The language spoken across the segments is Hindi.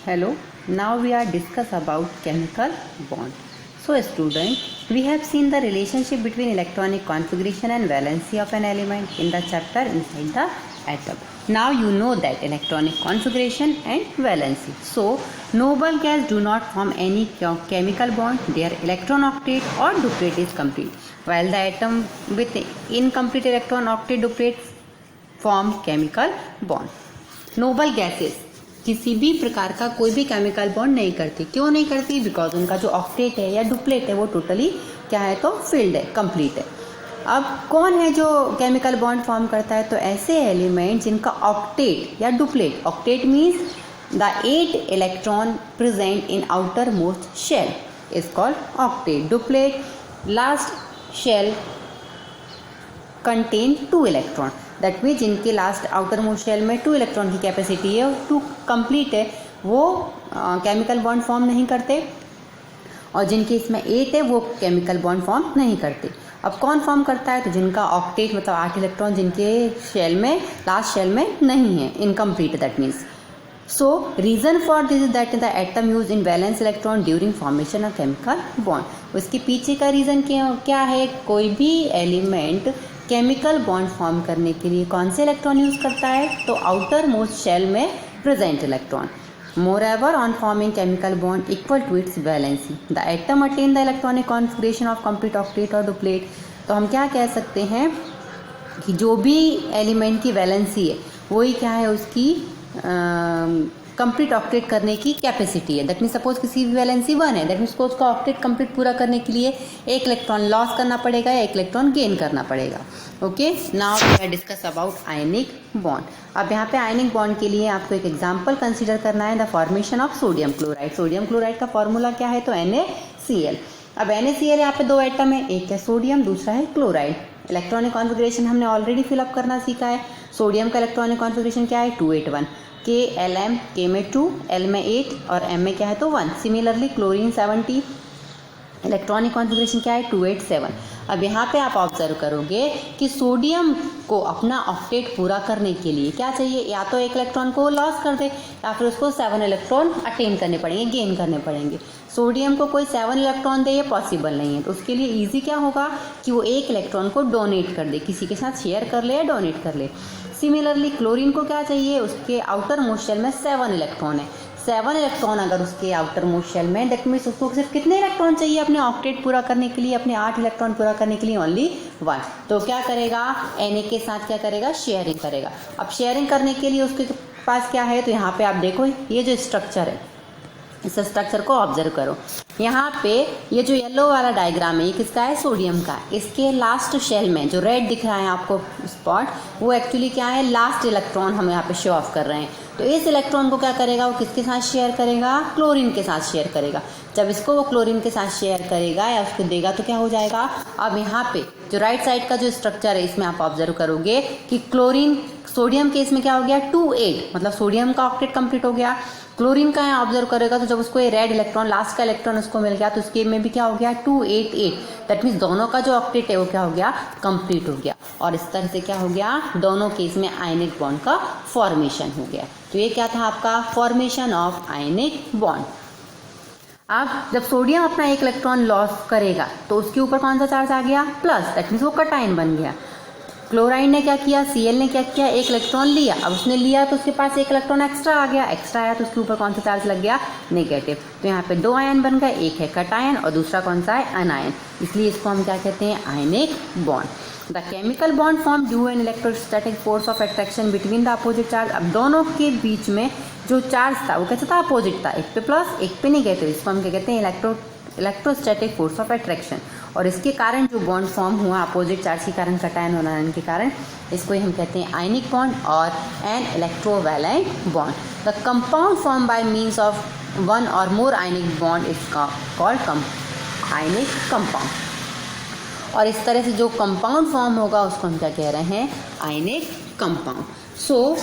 Hello, now we are discuss about chemical bond. So student, we have seen the relationship between electronic configuration and valency of an element in the chapter inside the atom. Now you know that electronic configuration and valency. So noble gas do not form any chemical bond. Their electron octet or duplet is complete, while the atom with incomplete electron octet duplet form chemical bond. Noble gases किसी भी प्रकार का कोई भी केमिकल बॉन्ड नहीं करती. क्यों नहीं करती? बिकॉज उनका जो ऑक्टेट है या डुप्लेट है वो टोटली क्या है, तो फिल्ड है, कंप्लीट है. अब कौन है जो केमिकल बॉन्ड फॉर्म करता है? तो ऐसे एलिमेंट जिनका ऑक्टेट या duplet, octet means the 8 electron present in outer most shell is called octet. Duplet last shell contain 2 electron. That mean जिनके लास्ट आउटर मोस्ट शेल में 2 इलेक्ट्रॉन की कैपेसिटी है, 2 कंप्लीट है, वो केमिकल बॉन्ड फॉर्म नहीं करते. और जिनके इसमें 8 है वो केमिकल बॉन्ड फॉर्म नहीं करते. अब कौन फॉर्म करता है? तो जिनका ऑक्टेट मतलब 8 इलेक्ट्रॉन जिनके शेल में, लास्ट शेल में नहीं है, incomplete. That means so reason for this is that the atom use in valence electron during formation of chemical bond. उसके पीछे का रीजन क्या है? कोई भी एलिमेंट केमिकल बॉन्ड फॉर्म करने के लिए कौन से इलेक्ट्रॉन यूज करता है? तो आउटर मोस्ट शेल में present electron. Moreover on forming chemical bond equal to its valency the atom attain the electronic configuration of complete octet और डुप्लेट. तो हम क्या कह सकते हैं कि जो भी एलिमेंट की वैलेंसी है वही क्या है, उसकी कंप्लीट ऑक्टेट करने की कैपेसिटी है. दैट मीन सपोज किसी भी वैलेंसी 1 है, दैट मीन उसको उसका ऑक्टेट कंप्लीट पूरा करने के लिए 1 इलेक्ट्रॉन लॉस करना पड़ेगा या 1 इलेक्ट्रॉन गेन करना पड़ेगा. Okay, now we are discuss about ionic bond. अब यहाँ पे आयनिक बॉन्ड के लिए आपको एक एग्जांपल कंसीडर करना है, the formation of sodium chloride. Sodium chloride का फॉर्मूला क्या है? तो NaCl. अब NaCl यहाँ पे 2 एटम है, एक है सोडियम, दूसरा है क्लोराइड. इलेक्ट्रॉनिक कॉन्फिगरेशन हमने ऑलरेडी फिलअप करना सीखा है. सोडियम का इलेक्ट्रॉनिक कॉन्फिगरेशन क्या है? 281. K Lm, K में 2, L में 8 और M में क्या है, तो 1. सिमिलरली क्लोरीन 70, इलेक्ट्रॉनिक कॉन्फिगरेशन क्या है? 287. अब यहाँ पे आप ऑब्जर्व करोगे कि सोडियम को अपना ऑक्टेट पूरा करने के लिए क्या चाहिए? या तो 1 इलेक्ट्रॉन को लॉस कर दे या फिर उसको 7 इलेक्ट्रॉन अटेन करने पड़ेंगे, गेन करने पड़ेंगे. सोडियम को कोई 7 इलेक्ट्रॉन दे, ये पॉसिबल नहीं है. तो उसके लिए ईजी क्या होगा कि वो 1 इलेक्ट्रॉन को डोनेट कर दे, किसी के साथ शेयर कर ले या डोनेट कर ले. सिमिलरली क्लोरीन को क्या चाहिए? उसके आउटर मोस्ट शेल में 7 इलेक्ट्रॉन है. 7 इलेक्ट्रॉन अगर उसके आउटर मोस्ट शेल में, दैट मीन्स उसको सिर्फ कितने इलेक्ट्रॉन चाहिए अपने ऑक्टेट पूरा करने के लिए? अपने 8 इलेक्ट्रॉन पूरा करने के लिए ओनली 1. तो क्या करेगा? Na के साथ क्या करेगा? शेयरिंग करेगा. अब शेयरिंग करने के लिए उसके पास क्या है? तो यहाँ पे आप देखो ये जो स्ट्रक्चर है, इस स्ट्रक्चर को ऑब्जर्व करो. यहाँ पे ये जो येलो वाला डायग्राम है ये किसका है? सोडियम का. इसके लास्ट शेल में जो रेड दिख रहा है आपको स्पॉट, वो एक्चुअली क्या है? लास्ट इलेक्ट्रॉन हम यहाँ पे शो ऑफ कर रहे हैं. तो इस इलेक्ट्रॉन को क्या करेगा? वो किसके साथ शेयर करेगा? क्लोरीन के साथ शेयर करेगा. जब इसको वो क्लोरीन के साथ शेयर करेगा या उसको देगा तो क्या हो जाएगा? अब यहाँ पे जो राइट साइड का जो स्ट्रक्चर है इसमें आप ऑब्जर्व करोगे कि क्लोरीन, सोडियम के इसमें क्या हो गया? 2,8, मतलब सोडियम का ऑक्टेट कंप्लीट हो गया. क्लोरीन का यहाँ ऑब्जर्व करेगा तो जब उसको ये रेड इलेक्ट्रॉन, लास्ट का इलेक्ट्रॉन उसको मिल गया तो उसके में भी क्या हो गया? 288. दैट मीन्स दोनों का जो ऑक्टेट है वो क्या हो गया? कंप्लीट हो गया. और इस तरह से क्या हो गया? दोनों केस में आयनिक बॉन्ड का फॉर्मेशन हो गया. तो ये क्या था आपका? Formation of ionic bond. अब जब सोडियम अपना 1 इलेक्ट्रॉन लॉस करेगा तो उसके ऊपर कौन सा चार्ज आ गया? प्लस. दैट मीन्स वो कटायन बन गया. क्लोराइड ने क्या किया? Cl ने क्या किया? 1 इलेक्ट्रॉन लिया. अब उसने लिया तो उसके पास 1 इलेक्ट्रॉन एक्स्ट्रा आ गया. एक्स्ट्रा आया तो उसके ऊपर कौन सा चार्ज लग गया? नेगेटिव. तो यहाँ पे 2 आयन बन गए, एक है कटायन और दूसरा कौन सा है? अनायन. इसलिए इसको हम क्या कहते हैं? Ionic bond. The chemical bond form due an electrostatic force of attraction between the opposite charge. अब दोनों के बीच में जो चार्ज था वो कैसा था? अपोजिट था. एक पे प्लस, एक पे नेगेटिव. इसको हम क्या कहते हैं? Electrostatic force of attraction. और इसके कारण जो बॉन्ड फॉर्म हुआ अपोजिट चार्ज के कारण, कटायन और आयन के कारण, इसको ही हम कहते हैं आयनिक बॉन्ड और an electrovalent bond. The compound form by means of 1 और more ionic bond is called ionic compound. और इस तरह से जो कंपाउंड फॉर्म होगा उसको हम क्या कह रहे हैं? Ionic compound. सो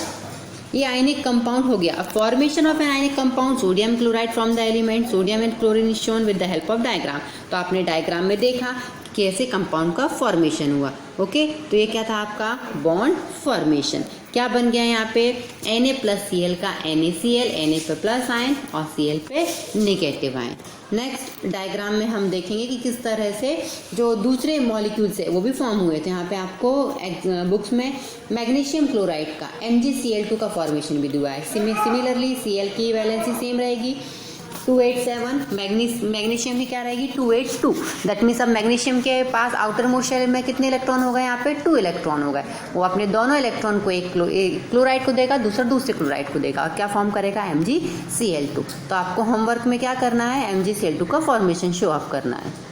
ये आयनिक कंपाउंड हो गया. Formation of an ionic compound, sodium chloride from the element, sodium and chlorine is shown with the help of diagram. तो आपने डायग्राम में देखा कैसे कंपाउंड का फॉर्मेशन हुआ. ओके, तो ये क्या था आपका? Bond formation. क्या बन गया यहाँ पे Na+Cl का NaCl, Na पे प्लस आयन और Cl पे नेगेटिव आयन। नेक्स्ट डायग्राम में हम देखेंगे कि किस तरह से जो दूसरे मॉलिक्यूल्स है वो भी फॉर्म हुए थे। यहाँ पे आपको बुक्स में मैग्नीशियम क्लोराइड का MgCl2 का फॉर्मेशन भी दिया है। सिमिलरली Cl की वैलेंसी सेम रहेगी 287, मैग्नीशियम की क्या रहेगी 282। दैट मीन्स अब मैग्नीशियम के पास आउटर मोस्ट शेल में कितने इलेक्ट्रॉन हो गए, यहाँ पे 2 इलेक्ट्रॉन हो गए। वो अपने दोनों इलेक्ट्रॉन को एक क्लोराइड को देगा, दूसरा दूसरे क्लोराइड को देगा और क्या फॉर्म करेगा MgCl2। तो आपको होमवर्क में क्या करना है, MgCl2 का फॉर्मेशन शो ऑफ करना है।